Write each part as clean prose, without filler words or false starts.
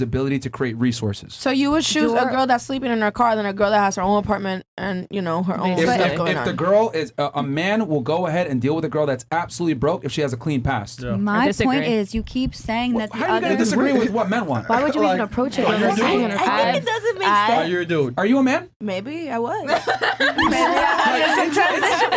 ability to create resources. So you would choose a girl that's sleeping in her car than a girl that has her own apartment and her own stuff going on. If the girl is a man will go ahead and deal with a girl that's absolutely broke if she has a clean past. Yeah. My point is, you keep saying that the how are you going to disagree with what men want? Why would you even approach it? I think it doesn't make sense. Are you a dude? Are you a man? Maybe I was.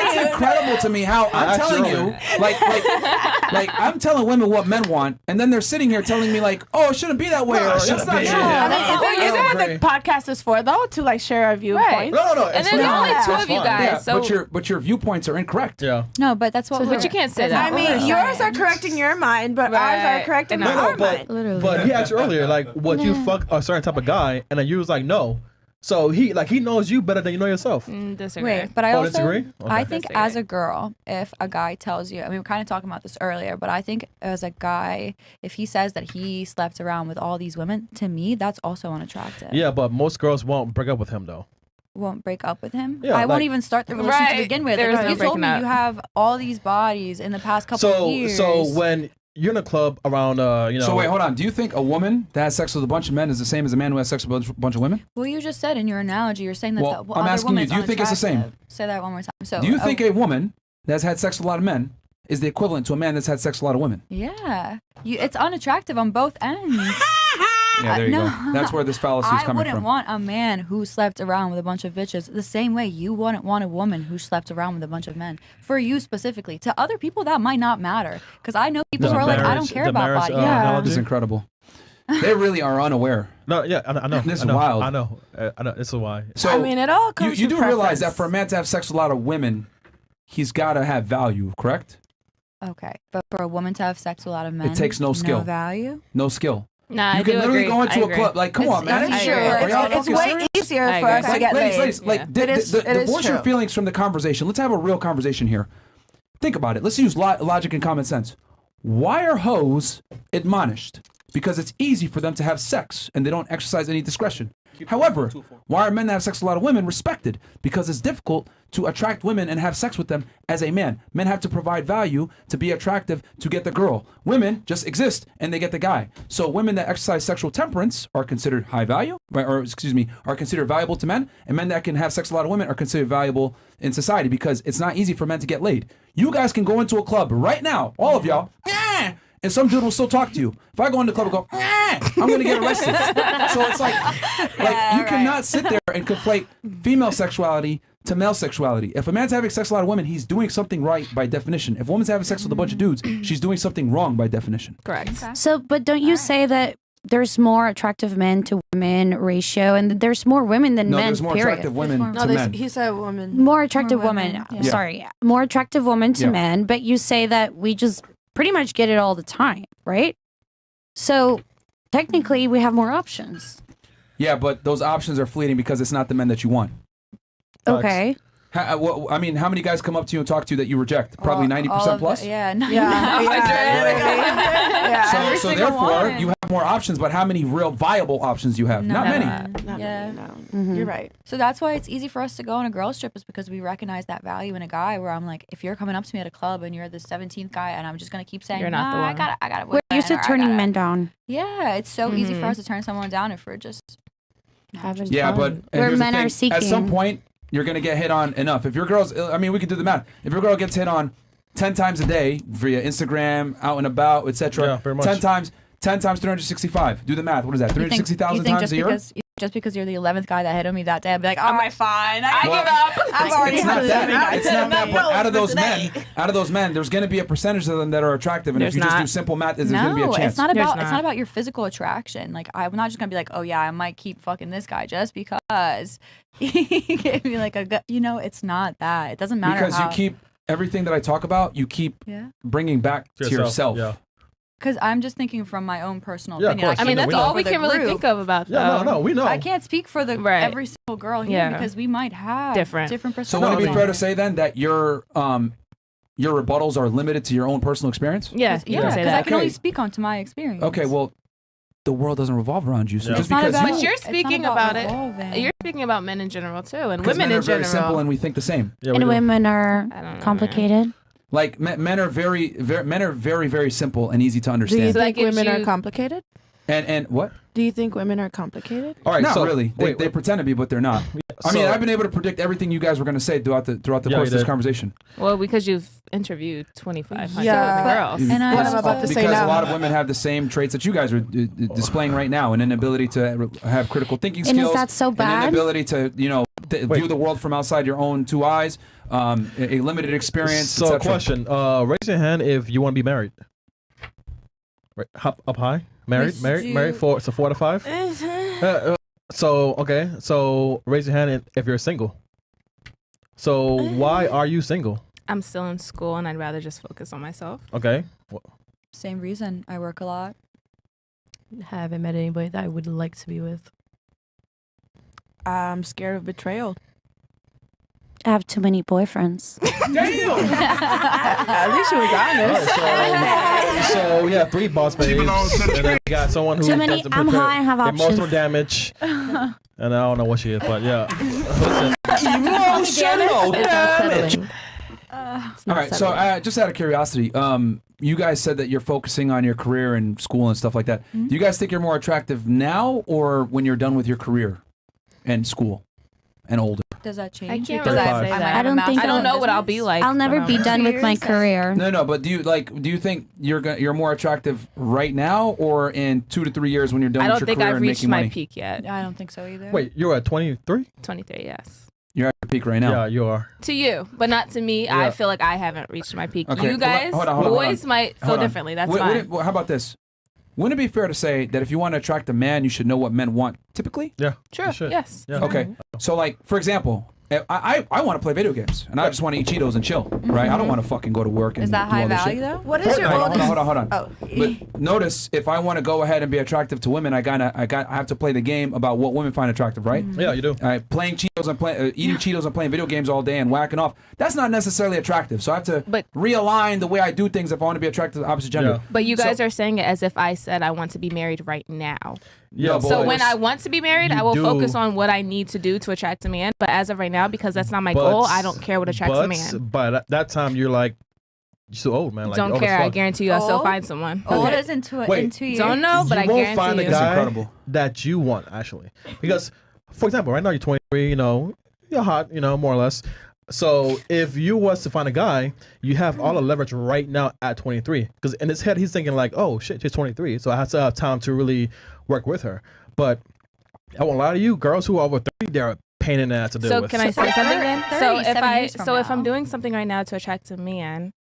It's incredible to me how I'm telling you, like I'm telling women what men want, and then they're sitting here telling me like, oh, it shouldn't be that way. That's not true. I mean, isn't what the podcast is for though? To like share our viewpoints. No. And then there are only two of you guys. So but your viewpoints are incorrect. Yeah. No, but that's what. But you can't say that. I mean, yours are correcting your mind, but ours are correcting our mind. But he asked earlier, like, would you fuck a certain type of guy, and then you was like, no. So he knows you better than you know yourself. Disagree. Wait, but I also disagree? Okay. I think as a girl, if a guy tells you, I mean, we're kind of talking about this earlier, but I think as a guy, if he says that he slept around with all these women, to me, that's also unattractive. Yeah, but most girls won't break up with him though. Won't break up with him. Yeah, I won't even start the relationship to begin with. Because you told me you have all these bodies in the past couple of years. So when you're in a club around, So wait, hold on. Do you think a woman that has sex with a bunch of men is the same as a man who has sex with a bunch of women? Well, you just said in your analogy, you're saying that I'm asking you, do you think it's the same? Say that one more time. So, do you think a woman that's had sex with a lot of men is the equivalent to a man that's had sex with a lot of women? Yeah. It's unattractive on both ends. Yeah, there you go. That's where this fallacy is coming from. I wouldn't want a man who slept around with a bunch of bitches the same way you wouldn't want a woman who slept around with a bunch of men. For you specifically. To other people, that might not matter. Because I know people who are like, I don't care about body. This is incredible. They really are unaware. No, yeah, I know. This is wild. I know. This is why. So I mean, it all comes. You do realize that for a man to have sex with a lot of women, he's got to have value, correct? Okay, but for a woman to have sex with a lot of men, it takes no skill. No value. No skill. Nah, you can literally go into a club. Like, come on, man. It's way easier for us to get laid. Ladies, divorce your feelings from the conversation. Let's have a real conversation here. Think about it. Let's use logic and common sense. Why are hoes admonished? Because it's easy for them to have sex and they don't exercise any discretion. However, why are men that have sex with a lot of women respected? Because it's difficult to attract women and have sex with them as a man. Men have to provide value to be attractive to get the girl. Women just exist and they get the guy. So women that exercise sexual temperance are considered high value, are considered valuable to men, and men that can have sex with a lot of women are considered valuable in society because it's not easy for men to get laid. You guys can go into a club right now, all of y'all, and some dude will still talk to you. If I go in the club and go, I'm going to get arrested. So it's like you cannot sit there and conflate female sexuality to male sexuality. If a man's having sex with a lot of women, he's doing something right by definition. If a woman's having sex with a bunch of dudes, she's doing something wrong by definition. Correct. Okay. So, but don't you say that there's more attractive men to women ratio, and there's more women than men, there's more attractive women to men. He said women. More attractive women. Yeah. Sorry. More attractive women to men, but you say that we just pretty much get it all the time, right? So technically we have more options. Yeah, but those options are fleeting because it's not the men that you want. Okay. I mean, how many guys come up to you and talk to you that you reject? Probably 90% plus? So therefore, you have more options, but how many real viable options you have? Not many. You're right. So that's why it's easy for us to go on a girl trip, is because we recognize that value in a guy, where I'm like, if you're coming up to me at a club and you're the 17th guy and I'm just going to keep saying, you're not the one. I got We're used to turning men down. Yeah, it's so easy for us to turn someone down if we're just having fun. But where men are seeking. At some point, you're going to get hit on enough. If your girl's, I mean, we can do the math. If your girl gets hit on 10 times a day via Instagram, out and about, etc., 10 times 365. Do the math. What is that? 360,000 times a year? Just because you're the 11th guy that hit on me that day, I'd be like, all right, fine. I give up. I'm already It's not that. But out of those men, there's going to be a percentage of them that are attractive. And if you just do simple math, there's going to be a chance. It's not about your physical attraction. Like, I'm not just going to be like, oh yeah, I might keep fucking this guy just because he gave me like a gut. It's not that. It doesn't matter. Because you keep everything that I talk about, you keep bringing back to yourself. Yeah. Because I'm just thinking from my own personal opinion. I mean, that's all we can really think of about that. No, we know. I can't speak for every single girl here because we might have different personalities. So would it be fair to say then that your rebuttals are limited to your own personal experience? Yeah, because I can only speak onto my experience. Okay, well, the world doesn't revolve around you. So just but you're speaking about it. You're speaking about men in general too, and women in general. Very simple, and we think the same. Yeah, and women are complicated. Like men are very, very, very simple and easy to understand. Do you think women are complicated? And what? Do you think women are complicated? All right, Not so really. They pretend to be, but they're not. I mean, I've been able to predict everything you guys were going to say throughout the course of this conversation. Well, because you've interviewed 2,500 girls. And What I'm about to say Because now. a lot of women have the same traits that you guys are displaying right now, an inability to have critical thinking skills. And is that so An bad? inability to, view the world from outside your own two eyes, a limited experience, So, etc. question: raise your hand if you want to be married. Right, up high. Married. So 4 to 5. So raise your hand if you're single. So why are you single? I'm still in school and I'd rather just focus on myself. Okay. Same reason. I work a lot. Haven't met anybody that I would like to be with. I'm scared of betrayal. I have too many boyfriends. At least she was honest. So we have 3 boss babes, and then we got someone who Too many. has I'm high and have emotional options. damage, and I don't know what she is, but yeah. Listen, Emotional damage. All right, so just out of curiosity, you guys said that you're focusing on your career and school and stuff like that. Mm-hmm. Do you guys think you're more attractive now or when you're done with your career and school and older? Does that change? I can't Because really I- say I that. might have a think I don't master's know what I'll business. be like. I'll never when be I'm- done with my career. No, but do you think you're more attractive right now or in 2 to 3 years when you're done I with don't your think career I've and reached making my money? peak yet. I don't think so either. wait, you're at 23? 23, yes. You're at your peak right now. Yeah, you are. To you, but not to me. Yeah. I feel like I haven't reached my peak. Okay, You guys, hold on. boys might feel Hold on. differently. That's Wouldn't fine. how about this? Wouldn't it be fair to say that if you want to attract a man, you should know what men want typically? Yeah. True. you should. Yes. Yeah. Okay. So, like, for example, I want to play video games, and I just want to eat Cheetos and chill, right? I don't want to fucking go to work and Is that do high all this value shit. though? What is your oldest? Hold on. Oh. But notice, if I want to go ahead and be attractive to women, I have to play the game about what women find attractive, right? Yeah, you do. All right, playing Cheetos and eating Cheetos and playing video games all day and whacking off. That's not necessarily attractive. So I have to But- realign the way I do things if I want to be attracted to the opposite gender. Yeah. But you guys are saying it as if I said I want to be married right now. Yeah, No, but So Boys. when I want to be married, You I will do. focus on what I need to do to attract a man. But as of right now, because that's not my goal, I don't care what attracts a man. But at that time, you're like, you're so old, man. Like, Don't old as care. I fuck. guarantee you, I'll still Oh. find someone. Oh, Okay. it is in 2 Wait, years. Don't know, but you I won't guarantee find a you. That's guy incredible. that you want, actually. Because, for example, right now you're 23, you're hot, more or less. So if you was to find a guy, you have all the leverage right now at 23. Because in his head, he's thinking like, oh, shit, she's 23. So I have to have time to really work with her. But I won't lie to you, girls who are over 30, they're a pain in the ass to deal So with. can I say something then? 30, So if 7 I years from if I'm now. doing something right now to attract a man,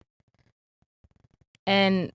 and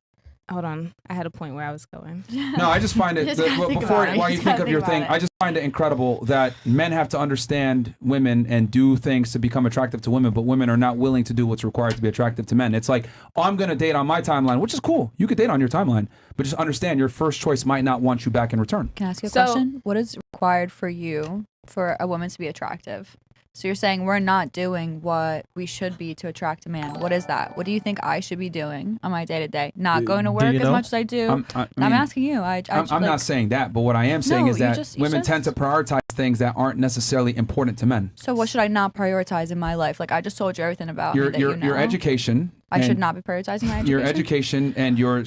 hold on, I had a point where I was going. No, I just find it Just gotta think before about it. while you Just think gotta of your think thing, about it. I just find it incredible that men have to understand women and do things to become attractive to women, but women are not willing to do what's required to be attractive to men. It's like, oh, I'm going to date on my timeline, which is cool. You could date on your timeline, but just understand your first choice might not want you back in return. Can I ask you a So- question? What is required for you for a woman to be attractive? So you're saying we're not doing what we should be to attract a man. What is that? What do you think I should be doing on my day to day? Not going to do work you as know? much as I do. I I'm mean, asking you. I'm I'm not saying that, but what I am saying No, is you that just- you women just- tend to prioritize things that aren't necessarily important to men. So what should I not prioritize in my life? Like I just told you everything about Your me that you know. your education. I should and not be prioritizing my education. Your education and your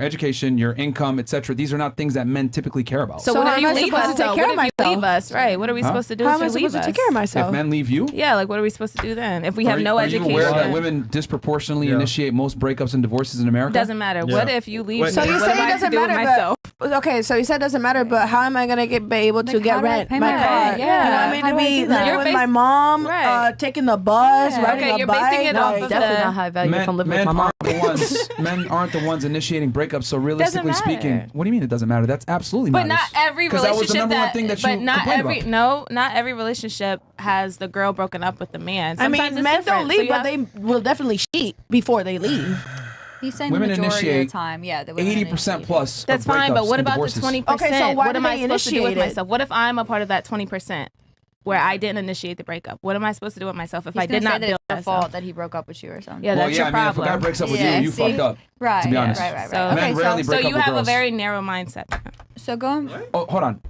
education, your income, etc. These are not things that men typically care about. So So what how if am you I leave supposed us? to take though? care What of if you myself? leave us? Right. What are we supposed to do How if am I you leave supposed to us? take care of if myself? men leave you, Yeah, like what are we supposed to do then? If we have no are education, you aware that women disproportionately Yeah. initiate most breakups and divorces in America? doesn't matter. Yeah. What if you leave? Wait. me? So you what say am it I to doesn't do with matter, myself? Okay, so you said it doesn't matter, but how am I gonna be able to Like, get how do I rent? pay My my car. rent? Yeah. You want me How to do I be do that? living You're with bas- my mom, Right. taking the bus, Yeah. riding Okay, a you're bike. basing it off like, of Definitely the- not high value if I'm living with men my mom. aren't the ones. Men aren't the ones initiating breakups. So realistically Doesn't speaking, matter. what do you mean it doesn't matter? That's absolutely But matters. not every 'Cause that relationship was the number one thing that but you not complained every about. not every relationship has the girl broken up with the man. I Sometimes mean, it's men different. don't So leave, you but have- they will definitely cheat before they leave. He's saying Women the majority initiate of the time. Yeah, the women 80% initiate. plus. That's of fine, but breakups what and about divorces. the 20%? Okay, so why what do am I they supposed to do with initiate it? myself? What if I'm a part of that 20% where I didn't initiate the breakup? What am I supposed to do with myself if He's I gonna did say not that build it's your myself? fault that he broke up with you or something. Yeah, Well, that's yeah, your I mean, if a problem. guy breaks up with Yeah, you, you see? fucked up. Right. To be yeah, honest. Right. So- Men rarely So break up you with have a girls. very narrow mindset. So going. Oh, hold on.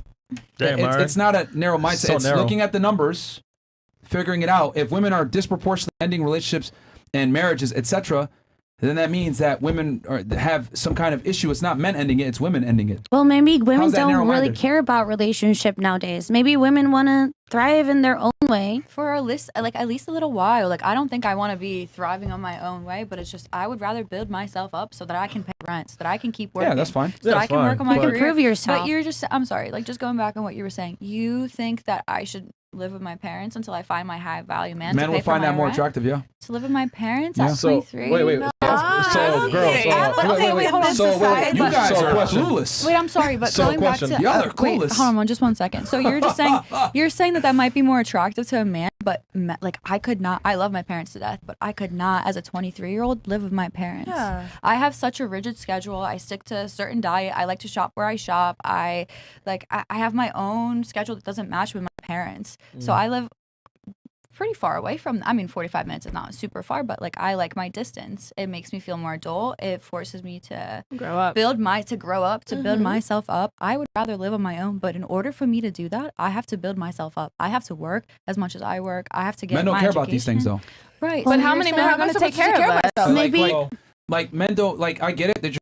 Damn, it's, Myron. it's not a narrow mindset. So it's narrow. looking at the numbers, figuring it out. If women are disproportionately ending relationships and marriages, etc., then that means that women have some kind of issue. It's not men ending it, it's women ending it. Well, maybe women How's that don't really narrow-minded? care about relationship nowadays. Maybe women want to thrive in their own way. For at least a little while. Like, I don't think I want to be thriving on my own way, but it's just I would rather build myself up so that I can pay rent, so that I can keep working. Yeah, that's fine. So that I can work on my You can career. prove yourself. But you're just, I'm sorry, like just going back on what you were saying. You think that I should live with my parents until I find my high value man. Men to will pay for find my that more rent? attractive, yeah. To live with my parents Yeah. at So 23. wait. So girls, wait, hold on. So wait, You guys so are question. clueless. Wait, I'm sorry, but So going back question. to Y'all are wait, clueless. hold on, just one second. So you're just saying that might be more attractive to a man, but like I could not. I love my parents to death, but I could not, as a 23-year-old, live with my parents. Yeah. I have such a rigid schedule. I stick to a certain diet. I like to shop where I shop. I have my own schedule that doesn't match with my parents. So I live pretty far away from. I mean, 45 minutes is not super far, but like I like my distance. It makes me feel more adult. It forces me to Grow up. grow up, to build myself up. I would rather live on my own, but in order for me to do that, I have to build myself up. I have to work as much as I work. I have to get Men don't my care about these things, education. though. Right. But so how you're many saying- men are going to take care of us? Like, Maybe- like men don't, like, I get it. They're just